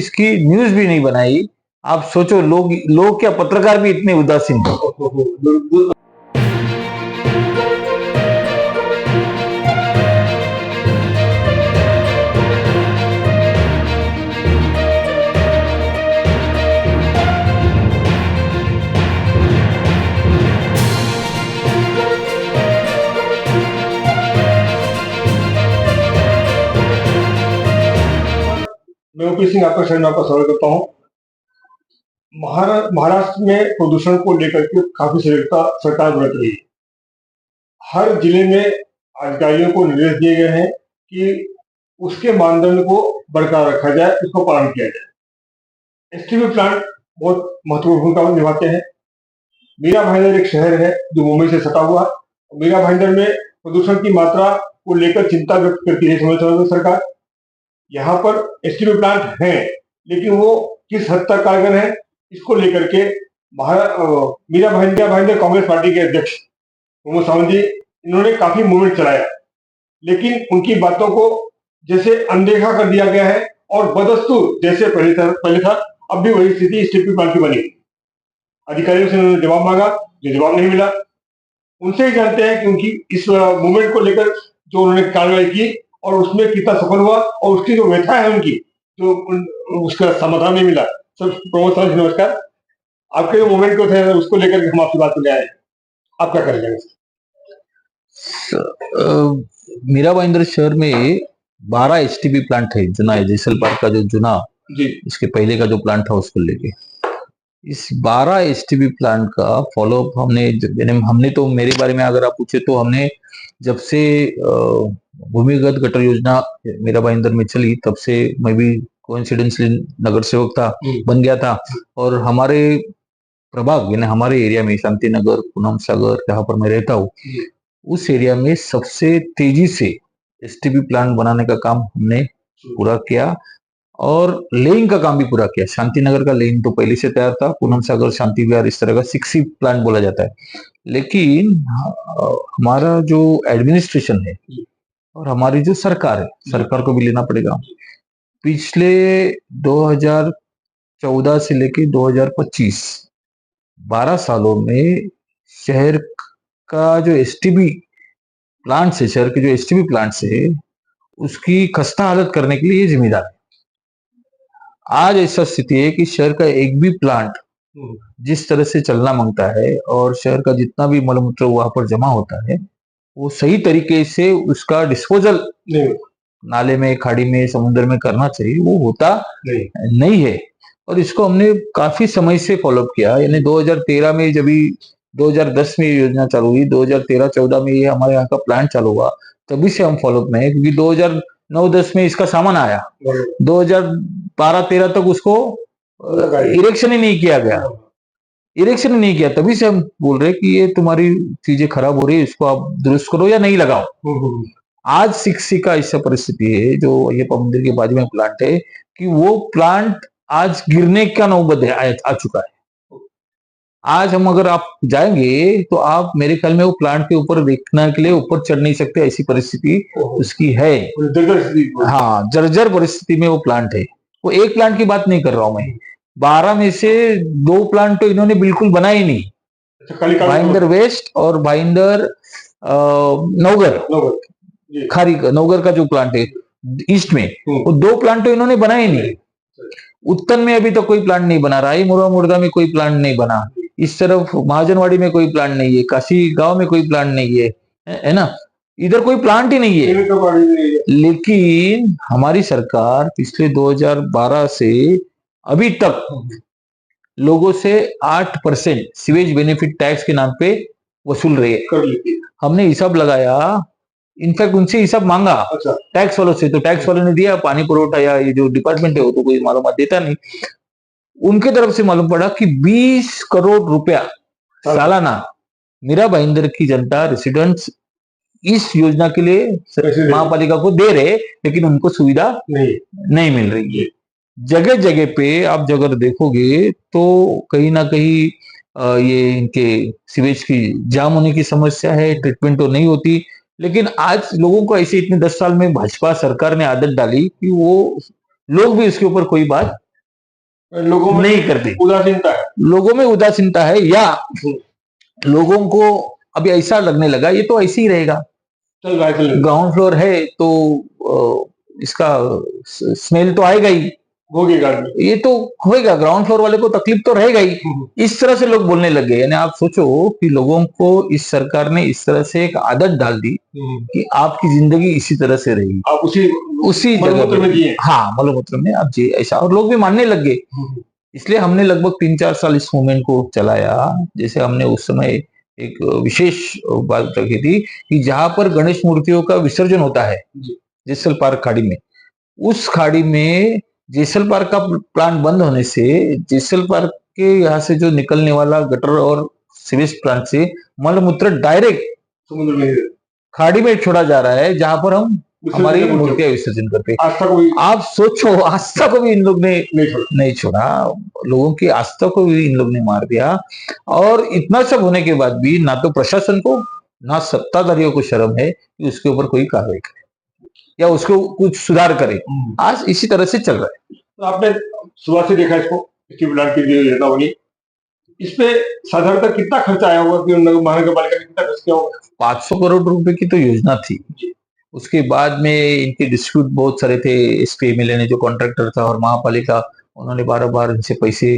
इसकी न्यूज भी नहीं बनाई। आप सोचो, लोग क्या, पत्रकार भी इतने उदासीन थे। मैं ओपी सिंह आपका शरण आपका स्वागत करता हूँ। महाराष्ट्र में प्रदूषण को लेकर के काफी सजगता सरकार बरत रही है। हर जिले में अधिकारियों को निर्देश दिए गए हैं कि उसके मानदंड को बरकरार रखा जाए, उसको पालन किया जाए। एसटीपी प्लांट बहुत महत्वपूर्ण भूमिका निभाते हैं। मीरा भाईंदर एक शहर है जो मुंबई से सटा हुआ है। मीरा भाईंदर में प्रदूषण की मात्रा को लेकर चिंता व्यक्त करती है समय समय पर सरकार। यहाँ पर एसटीपी प्लांट है, लेकिन वो किस हद तक कारगर है, इसको लेकर के मीरा भाईंदर कांग्रेस पार्टी के अध्यक्ष प्रमोद सावंत जी, इन्होंने काफी मूवमेंट चलाया, लेकिन उनकी बातों को जैसे अनदेखा कर दिया गया है और बदस्तूर जैसे पहले था, अब भी वही स्थिति एसटीपी प्लांट की बनी। अधिकारियों से उन्होंने जवाब मांगा, जो जवाब नहीं मिला। उनसे ही जानते हैं कि उनकी इस मूवमेंट को लेकर जो उन्होंने कार्रवाई की और उसमें कितना सफल हुआ और उसकी जो व्यथा है उनकी, जो उसका समाधान नहीं मिला। सर प्रमोद साहब नमस्कार। आपके जो मूवमेंट को थे उसको लेकर हम आपकी बात करने आए, आप क्या करेंगे? मीरा भाईंदर शहर में 12 एसटीपी प्लांट है। जुना है, जैसल पार्क का जो जुना जी, इसके पहले का जो प्लांट था उसको लेके इस 12 एसटीपी प्लांट का फॉलोअप हमने तो, मेरे बारे में अगर आप पूछे तो, हमने जब से भूमिगत गटर योजना मीरा भाईंदर में चली तब से मैं भी कोइंसिडेंसली नगर सेवक था, बन गया था। और हमारे प्रभाग यानी हमारे एरिया में शांति नगर, पूनम सागर, जहाँ पर मैं रहता हूँ, उस एरिया में सबसे तेजी से एसटीपी प्लांट बनाने का काम हमने पूरा किया और लेइंग का काम भी पूरा किया। शांति नगर का लेइंग तो पहले से तैयार था, पूनम सागर, शांति विहार, इस तरह का 6 प्लांट बोला जाता है। लेकिन हमारा जो एडमिनिस्ट्रेशन है और हमारी जो सरकार है, सरकार को भी लेना पड़ेगा, पिछले 2014 से लेके 2025 12 सालों में शहर का जो एसटीपी प्लांट्स है, शहर के जो एसटीपी प्लांट्स है, उसकी खस्ता हालत करने के लिए ये जिम्मेदार है। आज ऐसा स्थिति है कि शहर का एक भी प्लांट जिस तरह से चलना मांगता है और शहर का जितना भी मलमूत्र वहां पर जमा होता है, वो सही तरीके से उसका डिस्पोजल नाले में, खाड़ी में, समुद्र में करना चाहिए, वो होता नहीं है। और इसको हमने काफी समय से फॉलोअप किया। यानी 2013 में, जब 2010 में ये योजना चालू हुई, 2013-14 में ये हमारे यहाँ का प्लांट चालू हुआ, तभी से हम फॉलोअप में है, क्योंकि 2009-10 में इसका सामान आया, 2012-13 तक उसको इरेक्शन ही नहीं किया गया, इरेक्शन ही नहीं किया। तभी से हम बोल रहे कि ये तुम्हारी चीजें खराब हो रही है, इसको आप दुरुस्त करो या नहीं लगाओ। आज 6C का ऐसा परिस्थिति है, जो अय्यप्पा मंदिर के बाजू में प्लांट है, कि वो प्लांट आज गिरने का नौबत आ चुका है। आज हम अगर आप जाएंगे तो आप, मेरे ख्याल में, वो प्लांट के ऊपर देखने के लिए ऊपर चढ़ नहीं सकते, ऐसी परिस्थिति उसकी है। हाँ, जर्जर परिस्थिति में वो प्लांट है। वो एक प्लांट की बात नहीं कर रहा हूं मैं, 12 में से 2 प्लांट तो इन्होंने बिल्कुल बनाए ही नहीं, भाईंदर वेस्ट और भाईंदर नवगर, खारी नवगर का जो प्लांट है ईस्ट में, वो 2 प्लांट तो इन्होंने बनाए ही नहीं। उत्तन में अभी तो कोई प्लांट नहीं बना, राई मुर्दा में कोई प्लांट नहीं बना, इस तरफ महाजनवाड़ी में कोई प्लांट नहीं है, काशी गांव में कोई प्लांट नहीं है ना, इधर कोई प्लांट ही नहीं है। लेकिन हमारी सरकार पिछले 2012 से अभी तक लोगों से 8% सीवेज बेनिफिट टैक्स के नाम पे वसूल रही है। हमने हिसाब लगाया, इनफैक्ट उनसे हिसाब मांगा टैक्स वालों से, तो टैक्स वालों ने दिया, पानी पुरवठा या ये जो डिपार्टमेंट है वो तो कोई मालूमात देता नहीं। उनके तरफ से मालूम पड़ा कि 20 करोड़ रुपया सालाना मीरा भाईंदर की जनता, रेसिडेंट्स, इस योजना के लिए महापालिका को दे रहे, लेकिन उनको सुविधा नहीं मिल रही है। जगह जगह पे आप अगर देखोगे तो कहीं ना कहीं ये इनके सीवेज की जाम होने की समस्या है, ट्रीटमेंट तो नहीं होती। लेकिन आज लोगों को ऐसे, इतने 10 साल में भाजपा सरकार ने आदत डाली कि वो लोग भी उसके ऊपर कोई बात लोगों में नहीं करते, उदासीनता है। लोगों में उदासीनता है, या लोगों को अभी ऐसा लगने लगा ये तो ऐसे ही रहेगा, चल रहा है, ग्राउंड फ्लोर है तो इसका स्मेल तो आएगा ही, ये तो होएगा, ग्राउंड फ्लोर वाले को तकलीफ तो रहेगा ही। इस तरह से लोग बोलने लग गए। यानी आप सोचो कि लोगों को इस सरकार ने इस तरह से एक आदत डाल दी कि आपकी जिंदगी इसी तरह से रहेगी, आप उसी जगह में जिए। हाँ, मलमूत्र में आप जी ऐसा, और लोग भी मानने लग गए। इसलिए हमने लगभग 3-4 साल इस मूवमेंट को चलाया। जैसे हमने उस समय एक विशेष बात रखी थी कि जहां पर गणेश मूर्तियों का विसर्जन होता है जेसल पार्क खाड़ी में, उस खाड़ी में जेसल पार्क का प्लांट बंद होने से जेसल पार्क के यहाँ से जो निकलने वाला गटर और सीवेज प्लांट से मलमूत्र डायरेक्ट समुद्र में खाड़ी में छोड़ा जा रहा है, जहां पर हम हमारी मूर्तियां विसर्जन करते हैं। आप सोचो, आस्था को भी इन लोग ने नहीं छोड़ा, लोगों की आस्था को भी इन लोग ने मार दिया। और इतना सब होने के बाद भी ना तो प्रशासन को ना सत्ताधारियों को शर्म है कि उसके ऊपर कोई कार्रवाई करे या उसको कुछ सुधार करे। आज इसी तरह से चल रहा है। तो आपने सुबह से देखा इसको, स्टील प्लांट की जो योजना बनी, इस पे साधारणतः कितना खर्चा आया होगा कि महानगर पालिका ने कितना खर्च किया होगा? 500 करोड़ रुपए की तो योजना थी। उसके बाद में इनके डिस्प्यूट बहुत सारे थे। एसपी एमएलए ने जो कॉन्ट्रैक्टर था और महापालिका, उन्होंने बार इनसे पैसे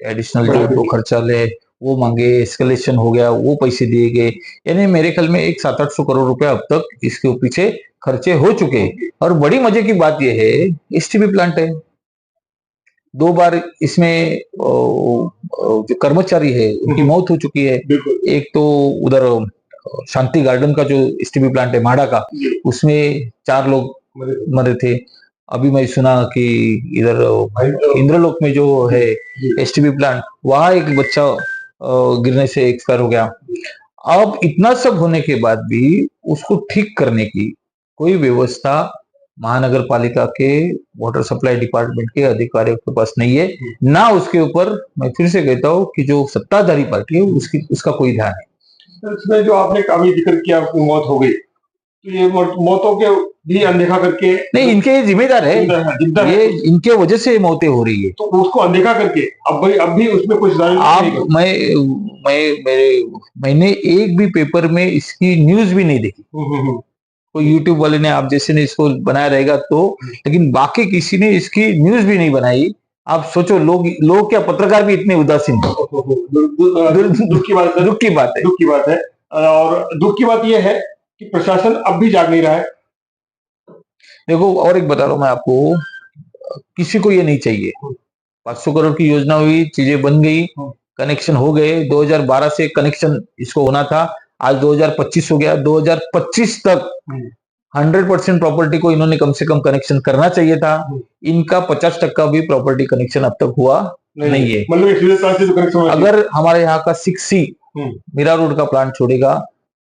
एडिशनल जो खर्चा ले वो मांगे, एस्केलेशन हो गया, वो पैसे दिए गए। यानी मेरे ख्याल में एक 700-800 करोड़ रुपया अब तक इसके पीछे खर्चे हो चुके। और बड़ी मजे की बात यह है, एसटीबी प्लांट है, 2 बार इसमें जो कर्मचारी है उनकी मौत हो चुकी है। एक तो उधर शांति गार्डन का जो एसटीबी प्लांट है माड़ा का, उसमें 4 लोग मरे थे। अभी मैं सुना कि इधर इंद्रलोक में जो है एसटीबी प्लांट, वहां एक बच्चा गिरने से एक्सपायर हो गया। अब इतना सब होने के बाद भी उसको ठीक करने की कोई व्यवस्था महानगर पालिका के वाटर सप्लाई डिपार्टमेंट के अधिकारियों के पास नहीं है, ना उसके ऊपर, मैं फिर से कहता हूँ कि जो सत्ताधारी पार्टी है उसका कोई ध्यान है। इसमें जो आपने काफी जिक्र किया, मौत हो गई, तो ये मौतों के भी अनदेखा करके नहीं, इनके जिम्मेदार है, ये इनके वजह से मौतें हो रही है, तो उसको अनदेखा करके अब भी उसमें कुछ आप मैंने एक भी पेपर में इसकी न्यूज भी नहीं देखी। कोई यूट्यूब वाले ने आप जैसे ने इसको बनाया रहेगा तो, लेकिन बाकी किसी ने इसकी न्यूज भी नहीं बनाई। आप सोचो, लोग क्या, पत्रकार भी इतने उदासीन है। दुख की बात है। और दुख की बात यह है कि प्रशासन अब भी जाग नहीं रहा है। देखो, और एक बता रहा हूं मैं आपको, किसी को ये नहीं चाहिए। 500 करोड़ की योजना हुई, चीजें बन गई, कनेक्शन हो गए। 2012 से कनेक्शन इसको होना था, आज 2025 हो गया। 2025 तक 100% प्रॉपर्टी को इन्होंने कम से कम कनेक्शन करना चाहिए था। इनका 50% भी प्रॉपर्टी कनेक्शन अब तक हुआ नहीं है। मतलब अगर हमारे यहाँ का 6C मीरा रोड का प्लांट छोड़ेगा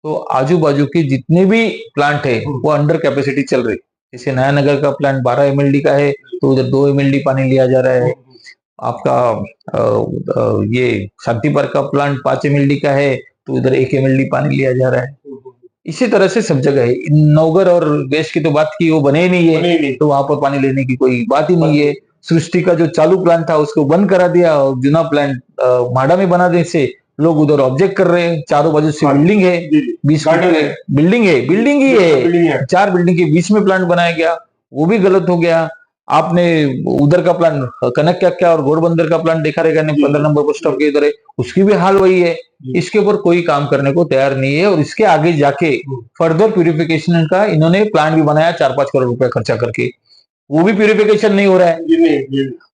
तो आजू बाजू के जितने भी प्लांट है वो अंडर कैपेसिटी चल रही। जैसे नया नगर का प्लांट 12 mld का है तो उधर 2 mld पानी लिया जा रहा है। आपका ये शांति पार्क का प्लांट 5 mld का है तो उधर 1 mld पानी लिया जा रहा है। इसी तरह से सब जगह है। नौगर और देश की तो बात की वो बने ही नहीं है, तो वहां पर पानी लेने की कोई बात ही नहीं है। सृष्टि का जो चालू प्लांट था उसको बंद करा दिया और जुना प्लांट माड़ा में बना देने से लोग उधर ऑब्जेक्ट कर रहे हैं। चारों बाजू से बिल्डिंग है, 20 बिल्डिंग ही है, 4 बिल्डिंग के बीच में प्लांट बनाया गया, वो भी गलत हो गया। आपने उधर का प्लान कनक क्या और घोड़बंदर का प्लान देखा रहेगा, 15 नंबर बस स्टॉप के इधर है, उसकी भी हाल वही है। इसके ऊपर कोई काम करने को तैयार नहीं है। और इसके आगे जाके फर्दर प्यूरिफिकेशन का इन्होंने प्लान भी बनाया 4-5 करोड़ रुपए खर्चा करके, वो भी प्यूरिफिकेशन नहीं हो रहा है।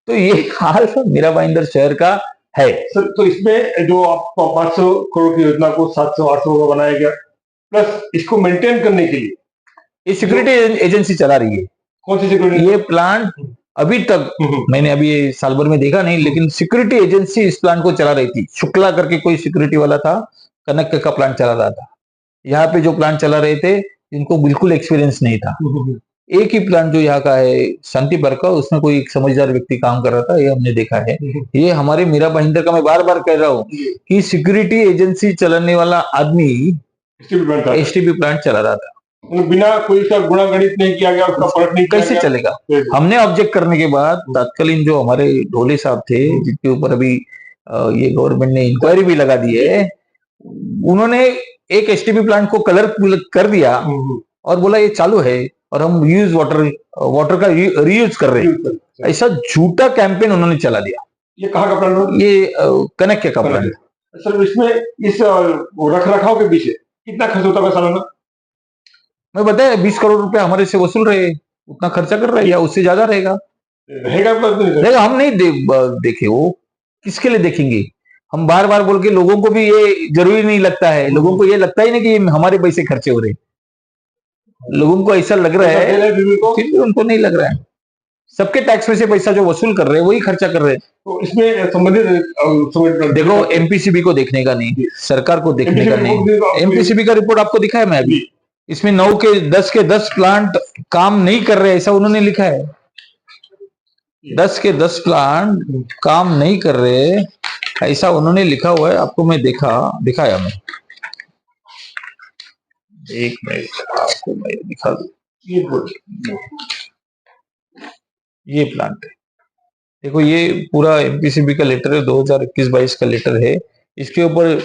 तो ये हाल मीरा भाईंदर शहर का है। सर, तो इसमें जो आप 500 करोड़ की योजना को 700-800 का बनाया गया, प्लस इसको मेंटेन करने के लिए ये सिक्योरिटी एजेंसी चला रही है। कौन सी सिक्योरिटी? ये प्लांट अभी तक मैंने अभी साल भर में देखा नहीं, लेकिन सिक्योरिटी एजेंसी इस प्लांट को चला रही थी। शुक्ला करके कोई सिक्योरिटी वाला था, कनक का प्लांट चला रहा था। यहाँ पे जो प्लांट चला रहे थे इनको बिल्कुल एक्सपीरियंस नहीं था। एक ही प्लांट जो यहाँ का है शांति पार्क का, उसमें कोई एक समझदार व्यक्ति काम कर रहा था, ये हमने देखा है। ये हमारे मीरा भाईंदर का मैं बार बार कह रहा हूँ कि सिक्योरिटी एजेंसी चलाने वाला आदमी एसटीबी प्लांट चला रहा था। बिना कोई इसका गुणा गणित नहीं किया गया, उसका फर्क नहीं किया कैसे गया। चलेगा? हमने ऑब्जेक्ट करने के बाद तत्कालीन जो हमारे ढोले साहब थे, जिनके ऊपर अभी ये गवर्नमेंट ने इंक्वायरी भी लगा दी है, उन्होंने एक एसटीपी प्लांट को कलर कर दिया और बोला ये चालू है और हम यूज वाटर का रीयूज कर रहे हैं। ऐसा झूठा कैंपेन उन्होंने चला दिया। ये कहाँ का प्लांट? ये कनेक्ट का प्लांट। सर, इसमें इस रख रखाव के पीछे कितना खर्च होता है सालाना? मैं बताया 20 करोड़ रुपए हमारे से वसूल रहे, उतना खर्चा कर रहे हैं या उससे ज्यादा रहेगा। रहेगा हम नहीं देखे, वो किसके लिए देखेंगे? हम बार बार बोल के लोगों को भी ये जरूरी नहीं लगता है, लोगों को ये लगता ही नहीं कि हमारे पैसे खर्चे हो रहे, लोगों को ऐसा लग रहा है, फिर भी उनको नहीं लग रहा है। सबके टैक्स में से पैसा जो वसूल कर रहे हैं वही खर्चा कर रहे हैं। तो इसमें संबंधित देखो, एमपीसीबी को देखने का नहीं, सरकार को देखने का नहीं। एमपीसीबी का रिपोर्ट आपको दिखा है मैं अभी, इसमें 9 के 10 प्लांट काम नहीं कर रहे, ऐसा उन्होंने लिखा है। 10 के 10 प्लांट काम नहीं कर रहे, ऐसा उन्होंने लिखा हुआ है। आपको मैं दिखाया मैं, एक मिनट आपको मैं दिखा दूं। ये प्लांट है, देखो ये पूरा एमपीसीबी का लेटर है, 2021-22 का लेटर है। इसके ऊपर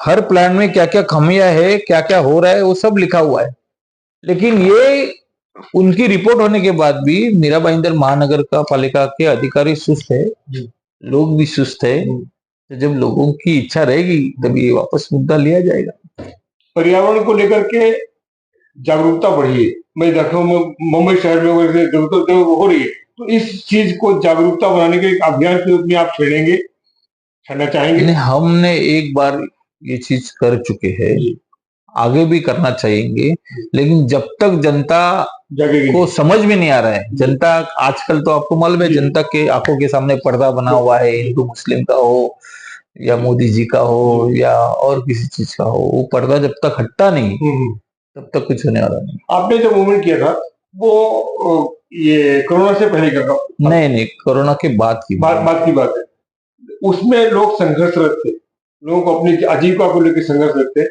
हर प्लान में क्या क्या खामियां है, क्या क्या हो रहा है, वो सब लिखा हुआ है। लेकिन ये उनकी रिपोर्ट होने के बाद भी मीरा भाईंदर महानगर का पालिका के अधिकारी सुस्त है, लोग भी सुस्त है। तो जब लोगों की इच्छा रहेगी तब ये वापस मुद्दा लिया जाएगा। पर्यावरण को लेकर के जागरूकता बढ़ी है। मैं देखा हूँ मुंबई शहर में जागरूकता हो रही है, तो इस चीज को जागरूकता बनाने के एक अभियान के रूप में आप छेड़ना चाहेंगे? हमने एक बार ये चीज कर चुके हैं, आगे भी करना चाहेंगे, लेकिन जब तक जनता को समझ में नहीं आ रहा है, जनता आजकल तो आपको मालूम है, जनता के आंखों के सामने पर्दा बना हुआ है, हिंदू मुस्लिम का हो या मोदी जी का हो या और किसी चीज का हो, वो पर्दा जब तक हटता नहीं तब तक कुछ होने वाला नहीं। आपने जो मूवमेंट किया था वो ये कोरोना से पहले का? नहीं, कोरोना के बाद की बात है। उसमें लोग संघर्षरत थे, लोगों को अपनी आजीविका को लेकर संघर्षरत थे,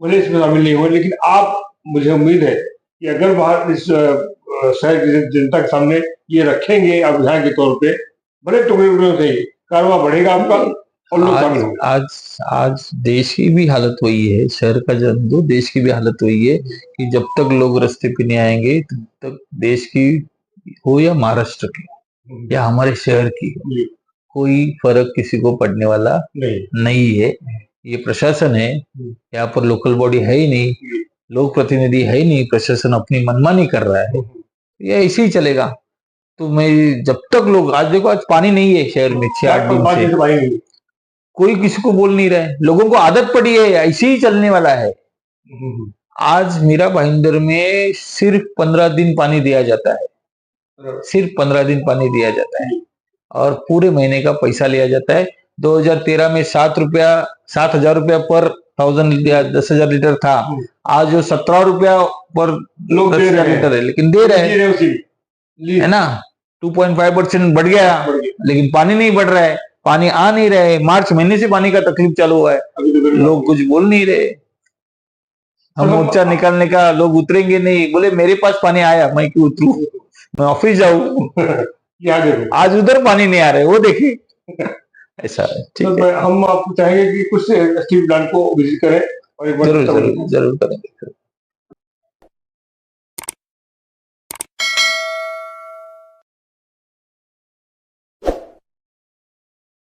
भले इसमें शामिल नहीं हुए। लेकिन आप, मुझे उम्मीद है कि अगर बाहर इस शहर की जनता के सामने ये रखेंगे अभियान के तौर पे, बड़े टुकड़े से कारवा बढ़ेगा आपका और लोग शामिल होंगे। आज देश की भी हालत वही है, शहर का जन दो, देश की भी हालत वही है कि जब तक लोग रास्ते पे नहीं आएंगे तब तक देश की हो या महाराष्ट्र की या हमारे शहर की, कोई फर्क किसी को पड़ने वाला नहीं है। ये प्रशासन है, यहाँ पर लोकल बॉडी है ही नहीं, लोक प्रतिनिधि है ही नहीं, प्रशासन अपनी मनमानी कर रहा है, ये ऐसे ही चलेगा। तो मैं जब तक लोग, आज देखो आज पानी नहीं है शहर में 6-8 दिन से, कोई किसी को बोल नहीं रहा है, लोगों को आदत पड़ी है, ऐसे ही चलने वाला है। आज मीरा भाईंदर में सिर्फ 15 दिन पानी दिया जाता है, सिर्फ 15 दिन पानी दिया जाता है और पूरे महीने का पैसा लिया जाता है। 2013 में 7,000 रुपया पर 1000 या 10,000 लीटर था, आज जो 17 रुपया पर 10,000 लीटर है, लेकिन दे रहे हैं, है ना। 2.5% बढ़ गया, लेकिन पानी नहीं बढ़ रहा है, पानी आ नहीं रहे। मार्च महीने से पानी का तकलीफ चालू हुआ है, लोग कुछ बोल नहीं रहे। हम मोर्चा निकालने का, लोग उतरेंगे नहीं, बोले मेरे पास पानी आया, मैं क्यों उतरूं, मैं ऑफिस जाऊं। आज उधर पानी नहीं आ रहे, वो देखिए ऐसा है। ठीक है, हम आपको चाहेंगे कि कुछ स्टील प्लांट को विजिट करें और एक बार जरूर करेंगे।